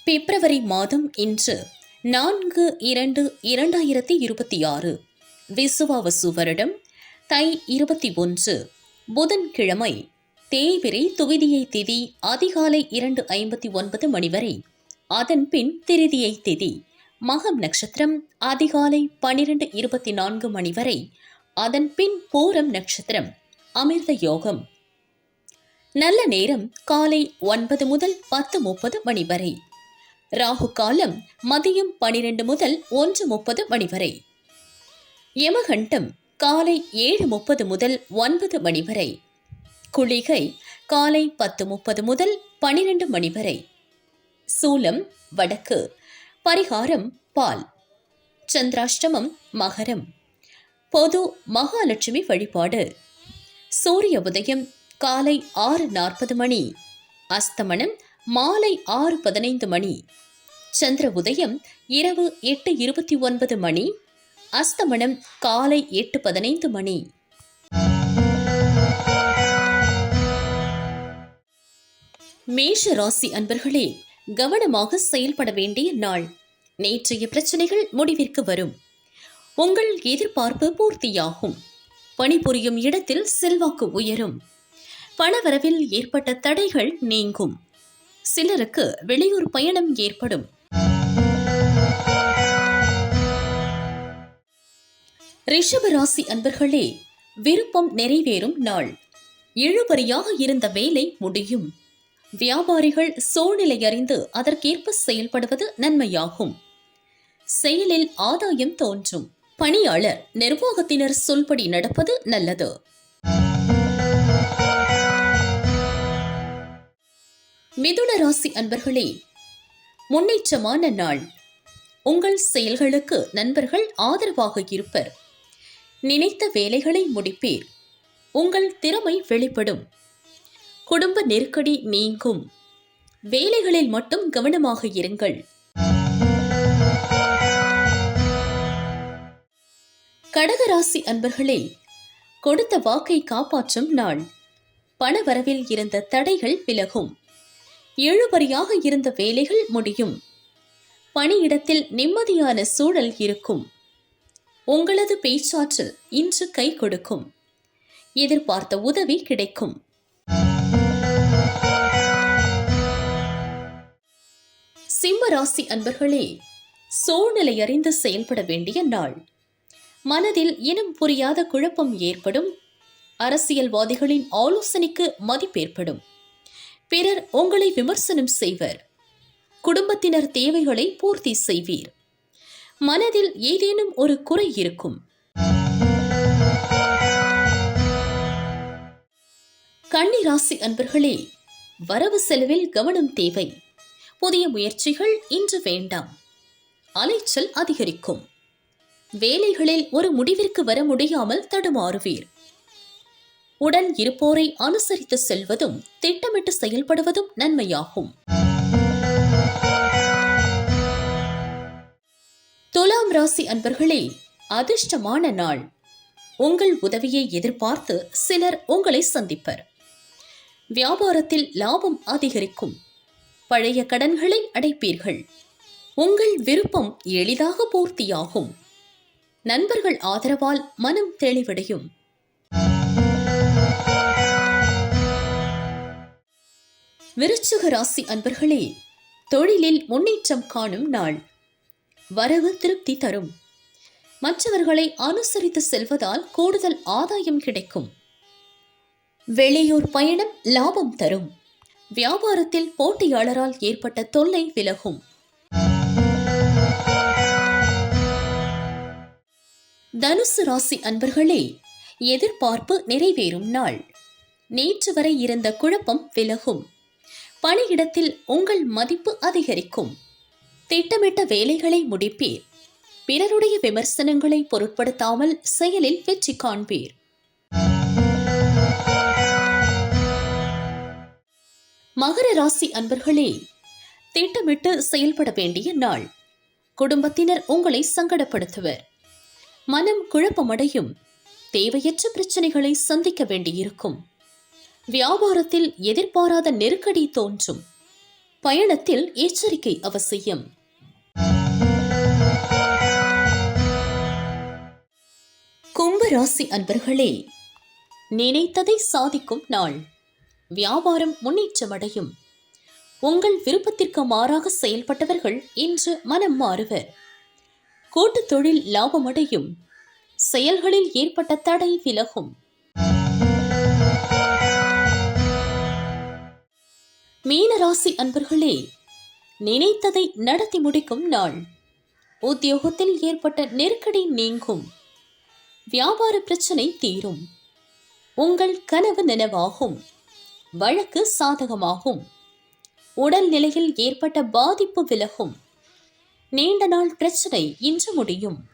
பிப்ரவரி மாதம் இன்று 4/2/2026 விசுவாவசு வருடம் தை 21 புதன்கிழமை. தேய்பிறை துவிதியை திதி அதிகாலை 2:59 மணி வரை. அதன் பின் திருதியை திதி மகம் நட்சத்திரம் அதிகாலை 12:24 மணி வரை. அதன் பின் பூரம் நட்சத்திரம் அமிர்த யோகம். நல்ல நேரம் காலை 9 முதல் 10:30 மணி வரை. ராகு காலம் மதியம் 12 முதல் 1:30 மணி வரை. யமகண்டம் காலை 7:30 முதல் 9 மணி வரை. குளிகை காலை 10:30 முதல் 12 மணி வரை. சூலம் வடக்கு. பரிகாரம் பால். சந்திராஷ்டமம் மகரம். பொது மகாலட்சுமி வழிபாடு. சூரிய உதயம் காலை 6:40 மணி. அஸ்தமனம் மாலை 6:15 மணி. சந்திர உதயம் இரவு 8:29 மணி. அஸ்தமனம் காலை 8:15 மணி. மேஷ ராசி அன்பர்களே, கவனமாக செயல்பட வேண்டிய நாள். நேற்றைய பிரச்சனைகள் முடிவிற்கு வரும். உங்கள் எதிர்பார்ப்பு பூர்த்தியாகும். பணிபுரியும் இடத்தில் செல்வாக்கு உயரும். பணவரவில் ஏற்பட்ட தடைகள் நீங்கும். சிலருக்கு வெளியூர் பயணம் ஏற்படும். ரிஷப ராசி அன்பர்களே, விருப்பம் நிறைவேறும் நாள். இழுபறியாக இருந்த வேலை முடியும். வியாபாரிகள் சூழ்நிலை அறிந்து அதற்கேற்ப செயல்படுவது நன்மையாகும். செயலில் ஆதாயம் தோன்றும். பணியாளர் நிர்வாகத்தினர் சொல்படி நடப்பது நல்லது. மிதுன ராசி அன்பர்களே, முன்னேற்றமான நாள். உங்கள் செயல்களுக்கு நண்பர்கள் ஆதரவாக இருப்பர். நினைத்த வேலைகளை முடிப்பீர். உங்கள் திறமை வெளிப்படும். குடும்ப நெருக்கடி நீங்கும். வேலைகளில் மட்டும் கவனமாக இருங்கள். கடகராசி அன்பர்களே, கொடுத்த வாக்கை காப்பாற்றும் நாள். பணவரவில் இருந்த தடைகள் விலகும். இழுபறியாக இருந்த வேலைகள் முடியும். பணியிடத்தில் நிம்மதியான சூழல் இருக்கும். உங்களது பேச்சாற்றல் இன்று கை கொடுக்கும். எதிர்பார்த்த உதவி கிடைக்கும். சிம்ம ராசி அன்பர்களே, சூழ்நிலை அறிந்து செயல்பட வேண்டிய நாள். மனதில் இனம் புரியாத குழப்பம் ஏற்படும். அரசியல்வாதிகளின் ஆலோசனைக்கு மதிப்பேற்படும். பிறர் உங்களை விமர்சனம் செய்வர். குடும்பத்தினர் தேவைகளை பூர்த்தி செய்வீர். மனதில் ஏதேனும் ஒரு குறை இருக்கும். கன்னி ராசி அன்பர்களே, வரவு செலவில் கவனம் தேவை. புதிய முயற்சிகள் இன்று வேண்டாம். அலைச்சல் அதிகரிக்கும். வேலைகளில் ஒரு முடிவிற்கு வர முடியாமல் தடுமாறுவீர். உடன் இருப்போரை அனுசரித்து செல்வதும் திட்டமிட்டு செயல்படுவதும் நன்மையாகும். துலாம் ராசி அன்பர்களே, அதிர்ஷ்டமான நாள். உங்கள் உதவியை எதிர்பார்த்து சிலர் உங்களை சந்திப்பர். வியாபாரத்தில் லாபம் அதிகரிக்கும். பழைய கடன்களை அடைப்பீர்கள். உங்கள் விருப்பம் எளிதாக பூர்த்தியாகும். நண்பர்கள் ஆதரவால் மனம் தெளிவடையும். விருச்சிக ராசி அன்பர்களே, தொழிலில் முன்னேற்றம் காணும் நாள். வரவு திருப்தி தரும். மற்றவர்களை அனுசரித்து செல்வதால் கூடுதல் ஆதாயம் கிடைக்கும். வெளியூர் பயணம் லாபம் தரும். வியாபாரத்தில் போட்டியாளரால் ஏற்பட்ட தொல்லை விலகும். தனுசு ராசி அன்பர்களே, எதிர்பார்ப்பு நிறைவேறும் நாள். நேற்று வரை இருந்த குழப்பம் விலகும். பணியிடத்தில் உங்கள் மதிப்பு அதிகரிக்கும். திட்டமிட்ட வேலைகளை முடிப்பீர். பிறருடைய விமர்சனங்களை பொருட்படுத்தாமல் செயலில் வெற்றி காண்பீர். மகர ராசி அன்பர்களே, திட்டமிட்டு செயல்பட வேண்டிய நாள். குடும்பத்தினர் உங்களை சங்கடப்படுத்துவர். மனம் குழப்பமடையும். தேவையற்ற பிரச்சனைகளை சந்திக்க வேண்டியிருக்கும். வியாபாரத்தில் எதிர்பாராத நெருக்கடி தோன்றும். பயணத்தில் எச்சரிக்கை அவசியம். கும்பராசி அன்பர்களே, நினைத்ததை சாதிக்கும் நாள். வியாபாரம் முன்னேற்றமடையும். உங்கள் விருப்பத்திற்கு மாறாக செயல்பட்டவர்கள் இன்று மனம் மாறுவர். கூட்டுத் தொழில் லாபமடையும். செயல்களில் ஏற்பட்ட தடை விலகும். மீனராசி அன்பர்களே, நினைத்ததை நடத்தி முடிக்கும் நாள். உத்தியோகத்தில் ஏற்பட்ட நெருக்கடி நீங்கும். வியாபார பிரச்சனை தீரும். உங்கள் கனவு நனவாகும். வழக்கு சாதகமாகும். உடல் நிலையில் ஏற்பட்ட பாதிப்பு விலகும். நீண்ட நாள் பிரச்சனை இன்று முடியும்.